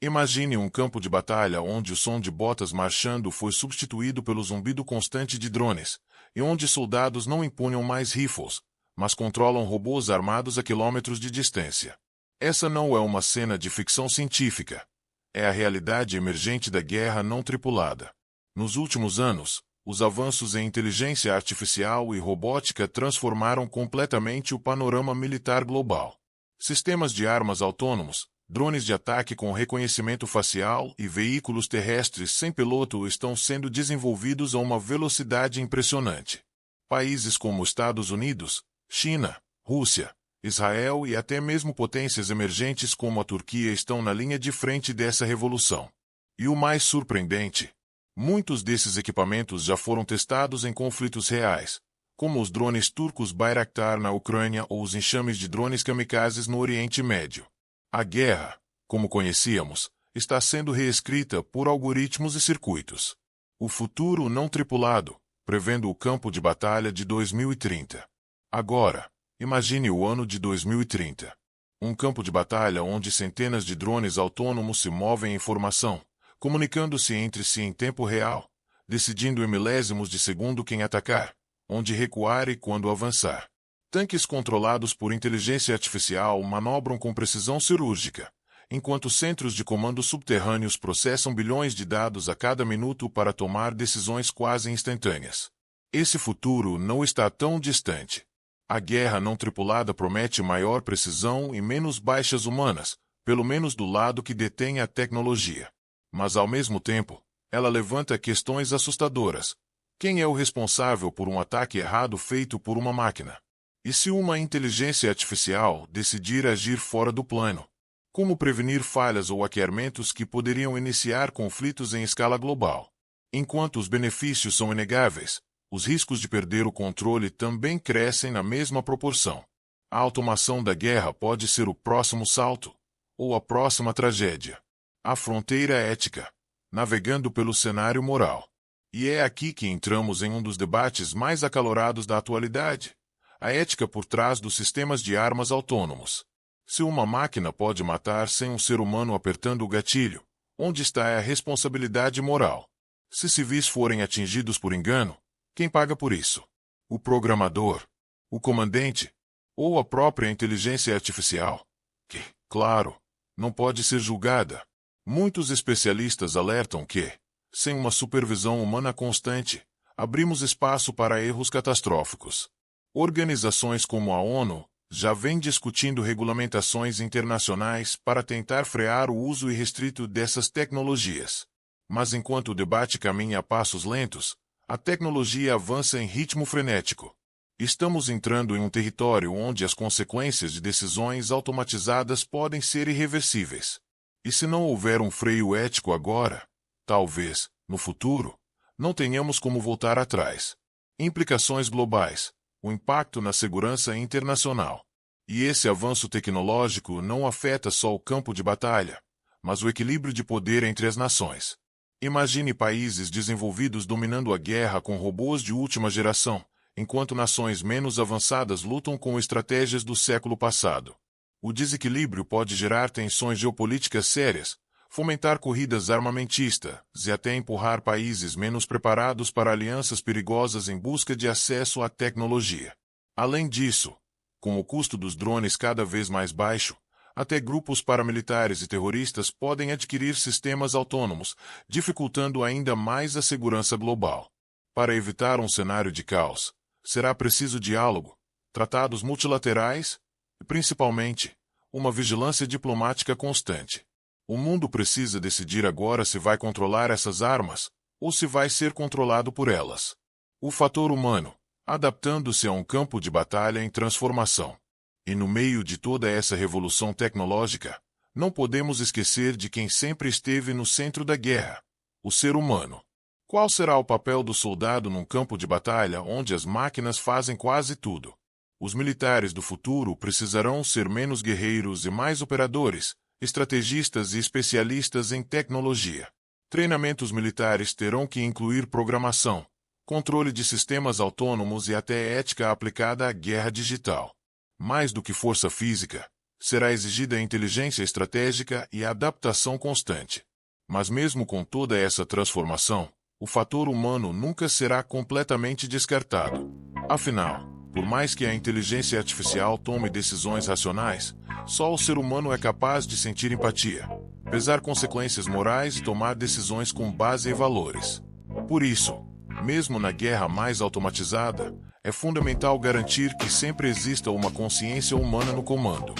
Imagine um campo de batalha onde o som de botas marchando foi substituído pelo zumbido constante de drones, e onde soldados não empunham mais rifles, mas controlam robôs armados a quilômetros de distância. Essa não é uma cena de ficção científica. É a realidade emergente da guerra não tripulada. Nos últimos anos, os avanços em inteligência artificial e robótica transformaram completamente o panorama militar global. Sistemas de armas autônomos, drones de ataque com reconhecimento facial e veículos terrestres sem piloto estão sendo desenvolvidos a uma velocidade impressionante. Países como Estados Unidos, China, Rússia, Israel e até mesmo potências emergentes como a Turquia estão na linha de frente dessa revolução. E o mais surpreendente, muitos desses equipamentos já foram testados em conflitos reais, como os drones turcos Bayraktar na Ucrânia ou os enxames de drones kamikazes no Oriente Médio. A guerra, como conhecíamos, está sendo reescrita por algoritmos e circuitos. O futuro não tripulado, prevendo o campo de batalha de 2030. Agora, imagine o ano de 2030. Um campo de batalha onde centenas de drones autônomos se movem em formação, comunicando-se entre si em tempo real, decidindo em milésimos de segundo quem atacar, onde recuar e quando avançar. Tanques controlados por inteligência artificial manobram com precisão cirúrgica, enquanto centros de comando subterrâneos processam bilhões de dados a cada minuto para tomar decisões quase instantâneas. Esse futuro não está tão distante. A guerra não tripulada promete maior precisão e menos baixas humanas, pelo menos do lado que detém a tecnologia. Mas, ao mesmo tempo, ela levanta questões assustadoras. Quem é o responsável por um ataque errado feito por uma máquina? E se uma inteligência artificial decidir agir fora do plano? Como prevenir falhas ou hackeamentos que poderiam iniciar conflitos em escala global? Enquanto os benefícios são inegáveis, os riscos de perder o controle também crescem na mesma proporção. A automação da guerra pode ser o próximo salto, ou a próxima tragédia. A fronteira ética, navegando pelo cenário moral. E é aqui que entramos em um dos debates mais acalorados da atualidade. A ética por trás dos sistemas de armas autônomos. Se uma máquina pode matar sem um ser humano apertando o gatilho, onde está a responsabilidade moral? Se civis forem atingidos por engano, quem paga por isso? O programador? O comandante? Ou a própria inteligência artificial? Que, claro, não pode ser julgada. Muitos especialistas alertam que, sem uma supervisão humana constante, abrimos espaço para erros catastróficos. Organizações como a ONU já vêm discutindo regulamentações internacionais para tentar frear o uso irrestrito dessas tecnologias. Mas enquanto o debate caminha a passos lentos, a tecnologia avança em ritmo frenético. Estamos entrando em um território onde as consequências de decisões automatizadas podem ser irreversíveis. E se não houver um freio ético agora, talvez, no futuro, não tenhamos como voltar atrás. Implicações globais. O impacto na segurança internacional. E esse avanço tecnológico não afeta só o campo de batalha, mas o equilíbrio de poder entre as nações. Imagine países desenvolvidos dominando a guerra com robôs de última geração, enquanto nações menos avançadas lutam com estratégias do século passado. O desequilíbrio pode gerar tensões geopolíticas sérias, fomentar corridas armamentistas e até empurrar países menos preparados para alianças perigosas em busca de acesso à tecnologia. Além disso, com o custo dos drones cada vez mais baixo, até grupos paramilitares e terroristas podem adquirir sistemas autônomos, dificultando ainda mais a segurança global. Para evitar um cenário de caos, será preciso diálogo, tratados multilaterais e, principalmente, uma vigilância diplomática constante. O mundo precisa decidir agora se vai controlar essas armas, ou se vai ser controlado por elas. O fator humano, adaptando-se a um campo de batalha em transformação. E no meio de toda essa revolução tecnológica, não podemos esquecer de quem sempre esteve no centro da guerra: o ser humano. Qual será o papel do soldado num campo de batalha onde as máquinas fazem quase tudo? Os militares do futuro precisarão ser menos guerreiros e mais operadores, estrategistas e especialistas em tecnologia. Treinamentos militares terão que incluir programação, controle de sistemas autônomos e até ética aplicada à guerra digital. Mais do que força física, será exigida inteligência estratégica e adaptação constante. Mas mesmo com toda essa transformação, o fator humano nunca será completamente descartado. Afinal, por mais que a inteligência artificial tome decisões racionais, só o ser humano é capaz de sentir empatia, pesar consequências morais e tomar decisões com base em valores. Por isso, mesmo na guerra mais automatizada, é fundamental garantir que sempre exista uma consciência humana no comando.